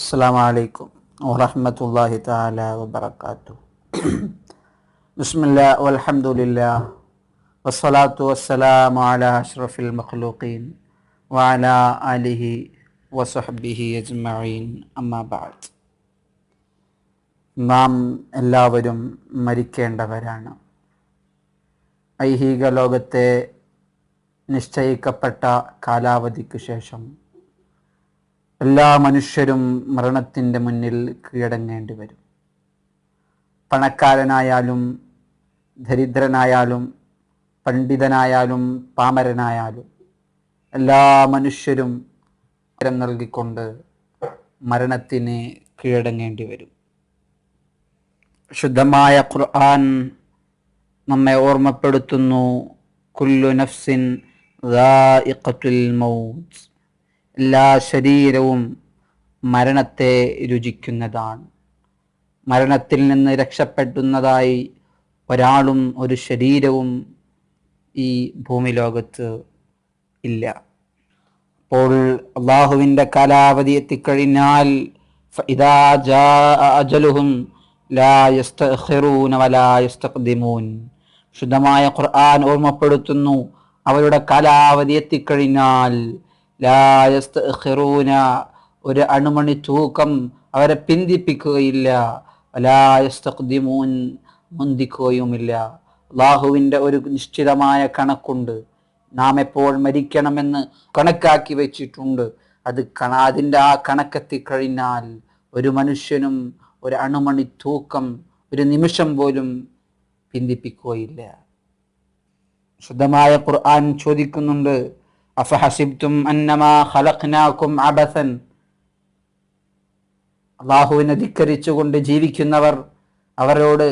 അസ്സലാമു അലൈക്കും വറഹ്മത്തുള്ളാഹി തആല വബറകാതുഹു. ബിസ്മില്ലാ വൽഹംദുലില്ലാ വസ്സലാത്തു വസ്സലാമു അലാ അഷ്റഫിൽ മഖ്ലൂഖീൻ വഅലാ ആലിഹി വസഹ്ബിഹി അജ്മഈൻ. അമ്മാ ബഅദ്. നാം എല്ലാവരും മരിക്കേണ്ടവരാണ്. ഐഹിക ലോകത്തെ നിശ്ചയിക്കപ്പെട്ട കാലാവധിക്ക് ശേഷം എല്ലാ മനുഷ്യരും മരണത്തിൻ്റെ മുന്നിൽ കീഴടങ്ങേണ്ടി വരും. പണക്കാരനായാലും ദരിദ്രനായാലും പണ്ഡിതനായാലും പാമരനായാലും എല്ലാ മനുഷ്യരും ഉത്തരം നൽകിക്കൊണ്ട് മരണത്തിന് കീഴടങ്ങേണ്ടി വരും. ശുദ്ധമായ ഖുർആൻ നമ്മെ ഓർമ്മപ്പെടുത്തുന്നു, കുല്ലു നഫ്സിൻ ദാഇഖത്തുൽ മൗത്ത്, എല്ലാ ശരീരവും മരണത്തെ രുചിക്കുന്നതാണ്. മരണത്തിൽ നിന്ന് രക്ഷപ്പെടുന്നതായി ഒരാളും ഒരു ശരീരവും ഈ ഭൂമി ലോകത്ത് ഇല്ല. അപ്പോൾ അള്ളാഹുവിൻ്റെ കാലാവധി എത്തിക്കഴിഞ്ഞാൽ ഫഇദാ ജാഅ അജലുഹും ലാ യസ്തഖിറൂന വലാ യസ്തഖ്ദിമൂൻ. ശുദ്ധമായ ഖുർആൻ ഓർമ്മപ്പെടുത്തുന്നു, അവരുടെ കാലാവധി എത്തിക്കഴിഞ്ഞാൽ ലാ യസ്തഖിറൂന, ഒരു അണുമണി തൂക്കം അവരെ പിന്തിപ്പിക്കുകയില്ല, വലാ യസ്തഖ്ദിമൂൻ, മുന്തിക്കുകയുമില്ല. അള്ളാഹുവിൻ്റെ ഒരു നിശ്ചിതമായ കണക്കുണ്ട്. നാം എപ്പോൾ മരിക്കണമെന്ന് കണക്കാക്കി വെച്ചിട്ടുണ്ട്. അതിൻ്റെ ആ കണക്കെത്തിക്കഴിഞ്ഞാൽ ഒരു മനുഷ്യനും ഒരു അണുമണി തൂക്കം ഒരു നിമിഷം പോലും പിന്തിപ്പിക്കുകയില്ല. ശുദ്ധമായ ഖുർആൻ ചോദിക്കുന്നുണ്ട്, അഫഹസിബ്തും അന്നമാ ഖലഖ്നാകും അബസൻ. അല്ലാഹുവിനെ ധിക്കരിച്ചുകൊണ്ട് ജീവിക്കുന്നവർ, അവരോട്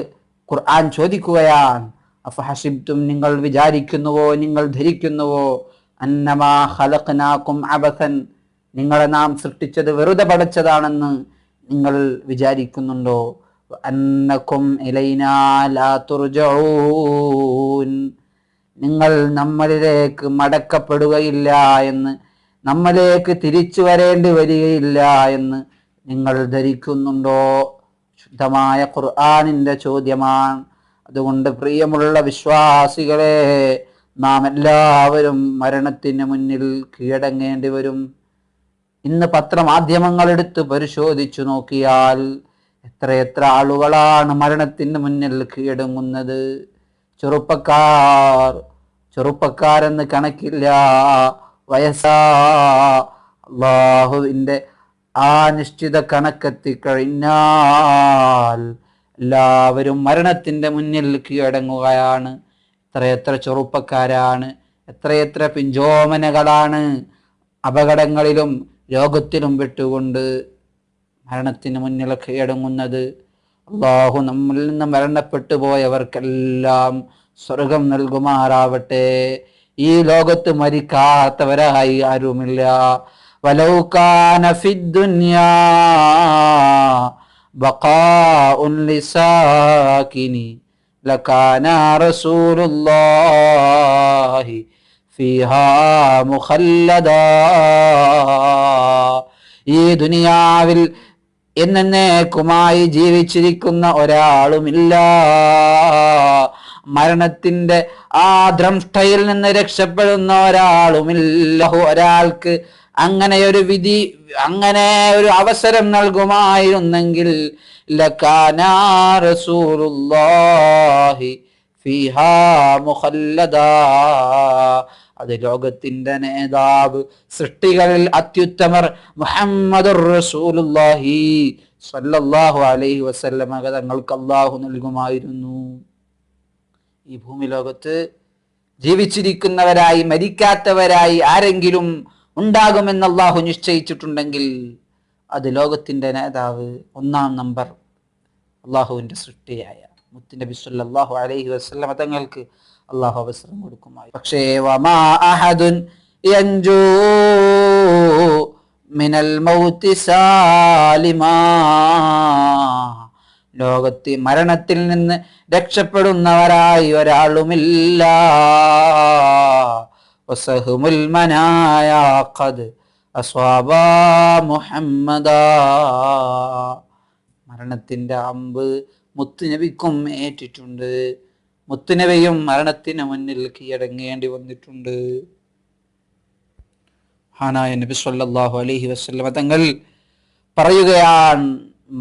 ഖുർആൻ ചോദിക്കുകയാണ്, അഫഹസിബ്തും, നിങ്ങൾ വിചാരിക്കുന്നുവോ, നിങ്ങൾ ധരിക്കുന്നുവോ, അന്നമാ ഖലഖ്നാകും അബസൻ, നിങ്ങളെ നാം സൃഷ്ടിച്ചത് വെറുതെ പടച്ചതാണെന്ന് നിങ്ങൾ വിചാരിക്കുന്നുണ്ടോ? അന്നകും ഇലൈനാ ലാ തുർജഊൻ, നിങ്ങൾ നമ്മളിലേക്ക് മടക്കപ്പെടുകയില്ല എന്ന്, നമ്മളിലേക്ക് തിരിച്ചു വരേണ്ടി വരികയില്ല എന്ന് നിങ്ങൾ ധരിക്കുന്നുണ്ടോ? ശുദ്ധമായ ഖുർആനിൻ്റെ ചോദ്യമാണ്. അതുകൊണ്ട് പ്രിയമുള്ള വിശ്വാസികളെ, നാം എല്ലാവരും മരണത്തിന് മുന്നിൽ കീഴടങ്ങേണ്ടി വരും. ഇന്ന് പത്രമാധ്യമങ്ങളെടുത്ത് പരിശോധിച്ചു നോക്കിയാൽ എത്രയെത്ര ആളുകളാണ് മരണത്തിന് മുന്നിൽ കീഴടങ്ങുന്നത്. ചെറുപ്പക്കാരെന്ന് കണക്കില്ല, വയസ്സാ. അള്ളാഹുവിൻ്റെ ആ നിശ്ചിത കണക്കെത്തിക്കഴിഞ്ഞാൽ എല്ലാവരും മരണത്തിൻ്റെ മുന്നിൽ കീഴടങ്ങുകയാണ്. എത്രയെത്ര ചെറുപ്പക്കാരാണ്, എത്രയെത്ര പിഞ്ചോമനകളാണ് അപകടങ്ങളിലും രോഗത്തിലും വിട്ടുകൊണ്ട് മരണത്തിന് മുന്നിൽ കീഴടങ്ങുന്നത്. അള്ളാഹു നമ്മിൽ നിന്ന് മരണപ്പെട്ടു പോയവർക്കെല്ലാം സ്വർഗം നൽകുമാറാവട്ടെ. ഈ ലോകത്ത് മരിക്കാത്തവരായി ആരുമില്ല. വലൗ കാന ഫിദ്ദുനിയാ ബഖാഉൻ ലിസാകിനി ലകാന റസൂലുള്ളാഹി ഫീഹാ മുഖല്ലദാ. ഈ ദുനിയാവിൽ എന്നേക്കുമായി ജീവിച്ചിരിക്കുന്ന ഒരാളുമില്ല. മരണത്തിൻ്റെ ആ ദ്രംഷ്ടയിൽ നിന്ന് രക്ഷപ്പെടുന്ന ഒരാളുമില്ല. ഒരാൾക്ക് അങ്ങനെ ഒരു വിധി, അങ്ങനെ ഒരു അവസരം നൽകുമായിരുന്നെങ്കിൽ ലകാന റസൂലുള്ളാഹി ഫീഹാ മുഖല്ലദാ, അത് ലോകത്തിൻ്റെ നേതാവ്, സൃഷ്ടികളിൽ അത്യുത്തമർ മുഹമ്മദുർ റസൂലുള്ളാഹി സ്വല്ലല്ലാഹു അലൈഹി വസല്ലമ തങ്ങൾക്ക് അല്ലാഹു നൽകുമായിരുന്നു. ഈ ഭൂമി ലോകത്ത് ജീവിച്ചിരിക്കുന്നവരായി മരിക്കാത്തവരായി ആരെങ്കിലും ഉണ്ടാകുമെന്ന് അല്ലാഹു നിശ്ചയിച്ചിട്ടുണ്ടെങ്കിൽ അത് ലോകത്തിൻ്റെ നേതാവ്, ഒന്നാം നമ്പർ അല്ലാഹുവിൻ്റെ സൃഷ്ടിയായ മുത്തുനബി സ്വല്ലല്ലാഹു അലൈഹി വസല്ലമ തങ്ങൾക്ക് അല്ലാഹു അവസരം കൊടുക്കുമായി. പക്ഷേ വമാ അഹദുൻ യൻജൂ മിനൽ മൗതി സാലിമാ, ലോകത്ത് മരണത്തിൽ നിന്ന് രക്ഷപ്പെടുന്നവരായി ഒരാളുമില്ല. വസഹുമുൽ മനായ ഖദ് അസ്വാബാ മുഹമ്മദാ. മരണത്തിന്റെ അമ്പ് മുത്തുനബിക്കും ഏറ്റിട്ടുണ്ട്. മുത്തുനബിയും മരണത്തിന് മുന്നിൽ കീഴടങ്ങേണ്ടി വന്നിട്ടുണ്ട്. ഹാനായ നബി സല്ലല്ലാഹു അലൈഹി വസല്ലമ തങ്ങൾ പറയുകയാണ്,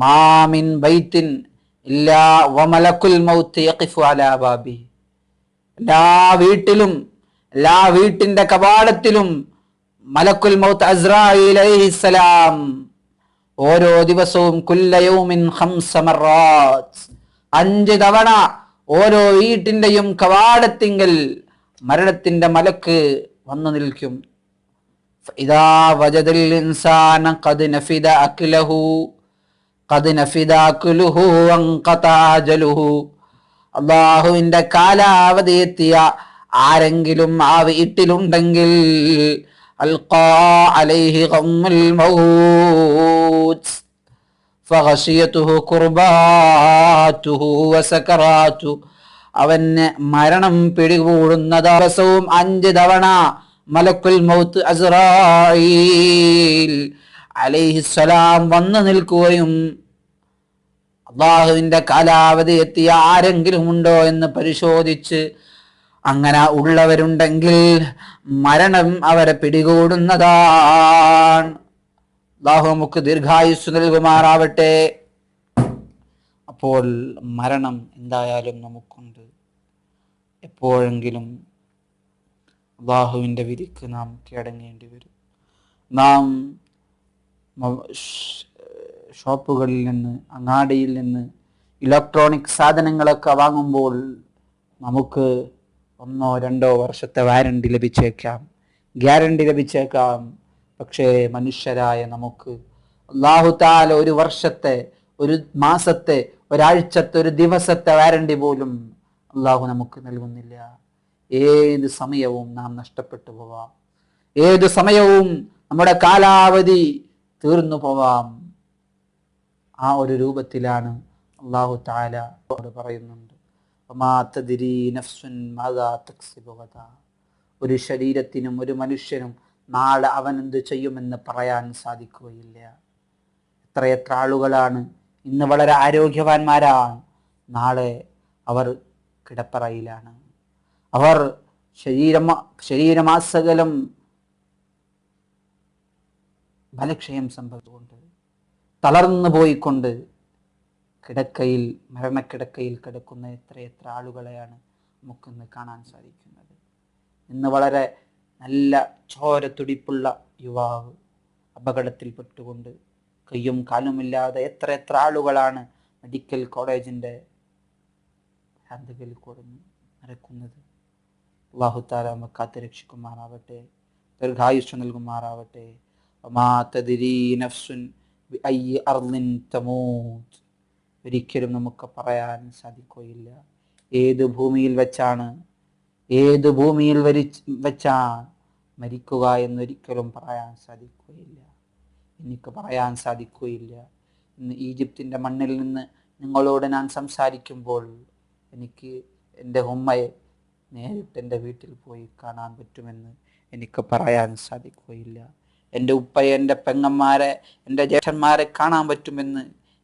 മാമിൻ ബൈത്തിൻ ഇല്ലാ വമലക്കുൽ മൗത്ത് യഖിഫു അലാ ബാബി. എല്ലാ വീട്ടിലും, എല്ലാ വീട്ടിന്റെ കവാടത്തിലും മലക്കുൽ മൗത്ത് അസ്രായീൽ അലൈഹിസ്സലാം ഓരോ ദിവസവും കുല്ല യൗമിൻ 5 മർറാത്ത്, 5 തവണ ഓരോ വീട്ടിന്റെയും കവാടത്തിങ്കൽ മരണത്തിന്റെ മലക്ക് വന്നു നിൽക്കും. ഇദാ വജദൽ ഇൻസാന ഖദ് നഫിദ അക്ലഹു ഖദ് നഫിദ അക്ലുഹു വൻഖതാ അജലുഹു. അല്ലാഹുവിന്റെ കാലാവധി എത്തിയ ആരെങ്കിലും ആ വീട്ടിലുണ്ടെങ്കിൽ അൽഖാ അലൈഹി ഗമ്മുൽ മൗത്ത് ഫഗശിയതുഹു ഖുർബാതുഹു വസകറാതു. അവന് മരണം പിടികൂടുന്ന ദിവസവും 5 തവണ മലക്കുൽ മൗത്ത് അസ്രായീൽ അലൈഹിസ്സലാം വന്നു നിൽക്കുകയും അള്ളാഹുവിന്റെ കാലാവധി എത്തിയ ആരെങ്കിലും ഉണ്ടോ എന്ന് പരിശോധിച്ച് അങ്ങനെ ഉള്ളവരുണ്ടെങ്കിൽ മരണം അവരെ പിടികൂടുന്നതാണ്. അള്ളാഹു നമുക്ക് ദീർഘായുസ് നൽകുമാറാവട്ടെ. അപ്പോൾ മരണം എന്തായാലും നമുക്കുണ്ട്. എപ്പോഴെങ്കിലും അള്ളാഹുവിൻ്റെ വിധിക്ക് നാം കീഴടങ്ങേണ്ടി വരും. നാം ഷോപ്പുകളിൽ നിന്ന്, അങ്ങാടിയിൽ നിന്ന് ഇലക്ട്രോണിക് സാധനങ്ങളൊക്കെ വാങ്ങുമ്പോൾ നമുക്ക് 1-2 വർഷത്തെ വാരണ്ടി ലഭിച്ചേക്കാം, ഗ്യാരണ്ടി ലഭിച്ചേക്കാം. പക്ഷേ മനുഷ്യരായ നമുക്ക് അല്ലാഹു തആല 1 വർഷത്തെ, 1 മാസത്തെ, ഒരാഴ്ചത്തെ, 1 ദിവസത്തെ വാരണ്ടി പോലും അല്ലാഹു നമുക്ക് നൽകുന്നില്ല. ഏത് സമയവും നാം നഷ്ടപ്പെട്ടു പോവാം. ഏത് സമയവും നമ്മുടെ കാലാവധി തീർന്നു പോവാം. ആ ഒരു രൂപത്തിലാണ് അല്ലാഹു തആല പറയുന്നുണ്ട്, ഒരു ശരീരത്തിനും ഒരു മനുഷ്യനും നാളെ അവൻ എന്ത് ചെയ്യുമെന്ന് പറയാൻ സാധിക്കുകയില്ല. എത്രയെത്ര ആളുകളാണ് ഇന്ന് വളരെ ആരോഗ്യവാന്മാരാണ്, നാളെ അവർ കിടപ്പറയിലാണ്. അവർ ശരീരമാസകലം ബലക്ഷയം സംഭവിച്ചുകൊണ്ട്, തളർന്നു പോയിക്കൊണ്ട് കിടക്കയിൽ, മരണക്കിടക്കയിൽ കിടക്കുന്ന എത്രയെത്ര ആളുകളെയാണ് നമുക്കിന്ന് കാണാൻ സാധിക്കുന്നത്. ഇന്ന് വളരെ നല്ല ചോരത്തുടിപ്പുള്ള യുവാവ് അപകടത്തിൽപ്പെട്ടുകൊണ്ട് കയ്യും കാലുമില്ലാതെ എത്ര ആളുകളാണ് മെഡിക്കൽ കോളേജിൻ്റെ ഭ്രാന്തികളിൽ കൊടുന്ന് നടക്കുന്നത്. അല്ലാഹു തആല നമ്മെ കാത്തുരക്ഷിക്കുമാറാവട്ടെ, ദീർഘായുസ്സ് നൽകുമാറാവട്ടെ. വമാ തദ്രീ നഫ്സുൻ ബിഅയ്യി അർളിൻ തമൂത്. ഒരിക്കലും നമുക്ക് പറയാൻ സാധിക്കുകയില്ല ഏത് ഭൂമിയിൽ വെച്ചാണ്, ഏത് ഭൂമിയിൽ വെച്ചാണ് മരിക്കുക എന്നൊരിക്കലും പറയാൻ സാധിക്കുകയില്ല. എനിക്ക് പറയാൻ സാധിക്കുകയില്ല. ഇന്ന് ഈജിപ്തിൻ്റെ മണ്ണിൽ നിന്ന് നിങ്ങളോട് ഞാൻ സംസാരിക്കുമ്പോൾ എനിക്ക് എൻ്റെ ഉമ്മയെ നേരിട്ട് എൻ്റെ വീട്ടിൽ പോയി കാണാൻ പറ്റുമെന്ന് എനിക്ക് പറയാൻ സാധിക്കുകയില്ല. എൻ്റെ ഉപ്പയെ, എൻ്റെ പെങ്ങന്മാരെ, എൻ്റെ ജ്യേഷ്ഠന്മാരെ കാണാൻ പറ്റുമെന്ന്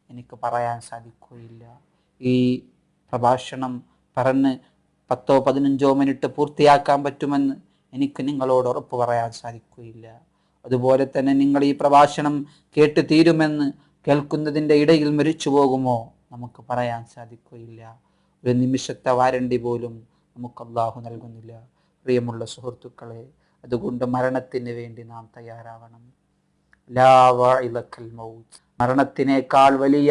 എനിക്ക് പറയാൻ സാധിക്കുകയില്ല. ഈ പ്രഭാഷണം പറഞ്ഞ് 10-15 മിനിറ്റ് പൂർത്തിയാക്കാൻ പറ്റുമെന്ന് എനിക്ക് നിങ്ങളോട് ഉറപ്പ് പറയാൻ സാധിക്കുകയില്ല. അതുപോലെ തന്നെ നിങ്ങൾ ഈ പ്രഭാഷണം കേട്ട് തീരുമെന്ന്, കേൾക്കുന്നതിൻ്റെ ഇടയിൽ മരിച്ചു പോകുമോ നമുക്ക് പറയാൻ സാധിക്കുകയില്ല. 1 നിമിഷത്തെ വാരണ്ടി പോലും നമുക്ക് അല്ലാഹു നൽകുന്നില്ല. പ്രിയമുള്ള സുഹൃത്തുക്കളെ, അതുകൊണ്ട് മരണത്തിന് വേണ്ടി നാം തയ്യാറാവണം. ലാ വഇലക്കൽ മൗത്ത്. മരണത്തിനേക്കാൾ വലിയ,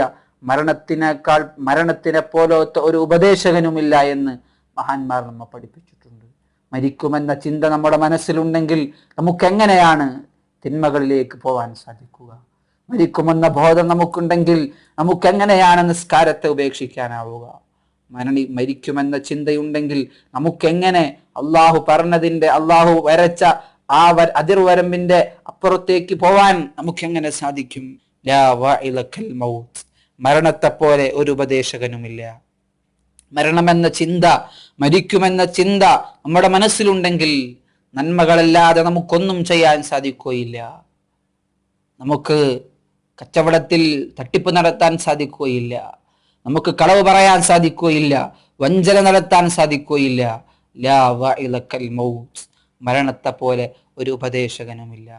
മരണത്തിനെ പോലത്തെ ഒരു ഉപദേശകനുമില്ല എന്ന് മഹാന്മാർ നമ്മെ പഠിപ്പിച്ചിട്ടുണ്ട്. മരിക്കുമെന്ന ചിന്ത നമ്മുടെ മനസ്സിലുണ്ടെങ്കിൽ നമുക്കെങ്ങനെയാണ് തിന്മകളിലേക്ക് പോകാൻ സാധിക്കുക? മരിക്കുമെന്ന ബോധം നമുക്കുണ്ടെങ്കിൽ നമുക്കെങ്ങനെയാണ് നിസ്കാരത്തെ ഉപേക്ഷിക്കാനാവുക? മരിക്കുമെന്ന ചിന്തയുണ്ടെങ്കിൽ നമുക്കെങ്ങനെ അള്ളാഹു പറഞ്ഞതിൻ്റെ, അള്ളാഹു വരച്ച ആ അതിർവരമ്പിന്റെ അപ്പുറത്തേക്ക് പോവാൻ നമുക്കെങ്ങനെ സാധിക്കും? ലാ വഇലക്കൽ മൗത്ത്. മരണത്തെ പോലെ ഒരു ഉപദേശകനുമില്ല. മരണമെന്ന ചിന്ത, മരിക്കുമെന്ന ചിന്ത നമ്മുടെ മനസ്സിലുണ്ടെങ്കിൽ നന്മകളല്ലാതെ നമുക്കൊന്നും ചെയ്യാൻ സാധിക്കുകയില്ല. നമുക്ക് കച്ചവടത്തിൽ തട്ടിപ്പ് നടത്താൻ സാധിക്കുകയില്ല, നമുക്ക് കളവ് പറയാൻ സാധിക്കുകയില്ല, വഞ്ചന നടത്താൻ സാധിക്കുകയില്ല. ലാ വഇലക്കൽ മൗത്ത്, മരണത്തെ പോലെ ഒരു ഉപദേശകനുമില്ല.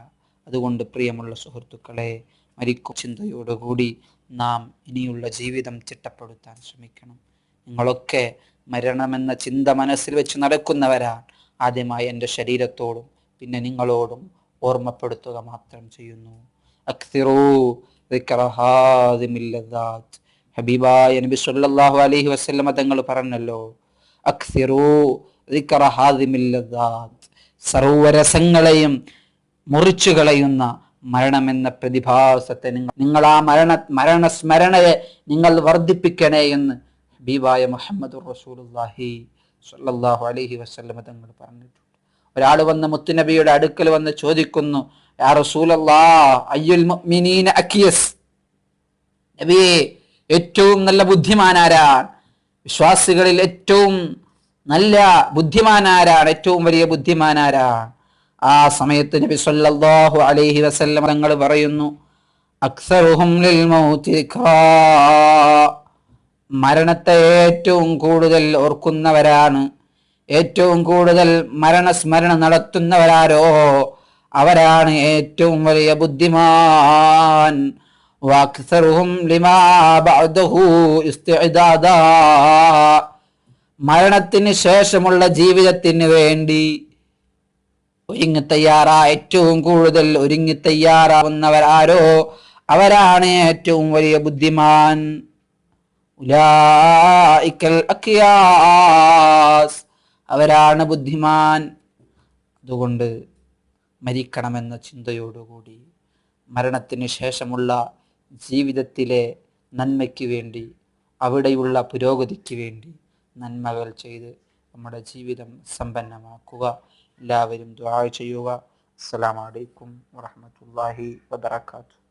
അതുകൊണ്ട് പ്രിയമുള്ള സുഹൃത്തുക്കളെ, മരിക്കും ചിന്തയോടുകൂടി നാം ഇനിയുള്ള ജീവിതം ചിട്ടപ്പെടുത്താൻ ശ്രമിക്കണം. നിങ്ങളൊക്കെ മരണമെന്ന ചിന്ത മനസ്സിൽ വെച്ച് നടക്കുന്നവരാണ്. ആദ്യമായി എൻ്റെ ശരീരത്തോടും പിന്നെ നിങ്ങളോടും ഓർമ്മപ്പെടുത്തുക മാത്രം ചെയ്യുന്നു. അക്സിറൂ ദിക്റ ഹാദിമിൽ ലദ്ദാത്ത്. ഹബീബായ നബി സല്ലല്ലാഹു അലൈഹി വസല്ലമ തങ്ങൾ പറഞ്ഞല്ലോ, അക്സിറൂ ദിക്റ ഹാദിമിൽ ലദ്ദാത്ത്, സർവ്വരസങ്ങളെയും മുറിച്ചു കളയുന്ന മരണമെന്ന പ്രതിഭാസത്തെ നിങ്ങൾ ആ മരണസ്മരണയെ നിങ്ങൾ വർദ്ധിപ്പിക്കണേ എന്ന് ഹബീബായ മുഹമ്മദുർ റസൂലുള്ളാഹി സ്വല്ലല്ലാഹു അലൈഹി വസല്ലമ തങ്ങൾ പറഞ്ഞിട്ടുണ്ട്. ഒരാൾ വന്ന് മുത്തുനബിയുടെ അടുക്കൽ വന്ന് ചോദിക്കുന്നു, യാ റസൂലല്ലാഹ് അയ്യുൽ മുഅ്മിനീന അക്യസ്, നബിയെ ഏറ്റവും നല്ല ബുദ്ധിമാനാരാണ്, വിശ്വാസികളിൽ ഏറ്റവും നല്ല ബുദ്ധിമാനാരാണ്, ഏറ്റവും വലിയ ബുദ്ധിമാനാരാണ്? ആ സമയത്ത് നബി സല്ലല്ലാഹു അലൈഹി വസല്ലം തങ്ങൾ പറയുന്നു, അക്സറുഹും ലിൽ മൗതി ദിക്റാ, മരണത്തെ ഏറ്റവും കൂടുതൽ ഓർക്കുന്നവരാണ്, ഏറ്റവും കൂടുതൽ മരണസ്മരണ നടത്തുന്നവരാരോ അവരാണ് ഏറ്റവും വലിയ ബുദ്ധിമാൻ. വഅക്സറുഹും ലിമാ ബഅദഹു ഇസ്തിഅദാദാ, മരണത്തിന് ശേഷമുള്ള ജീവിതത്തിന് വേണ്ടി ഏറ്റവും കൂടുതൽ ഒരുങ്ങി തയ്യാറാവുന്നവരാരോ അവരാണ് ഏറ്റവും വലിയ ബുദ്ധിമാൻ. ഉലൈകൽ അഖിയാസ്, അവരാണ് ബുദ്ധിമാൻ. അതുകൊണ്ട് മരിക്കണമെന്ന ചിന്തയോടുകൂടി മരണത്തിന് ശേഷമുള്ള ജീവിതത്തിലെ നന്മയ്ക്ക് വേണ്ടി, അവിടെയുള്ള പുരോഗതിക്ക് വേണ്ടി നന്മകൾ ചെയ്ത് നമ്മുടെ ജീവിതം സമ്പന്നമാക്കുക. എല്ലാവരും ദുആ ചെയ്യുക. അസ്സലാമു അലൈക്കും വറഹ്മത്തുള്ളാഹി വബറകാതുഹു.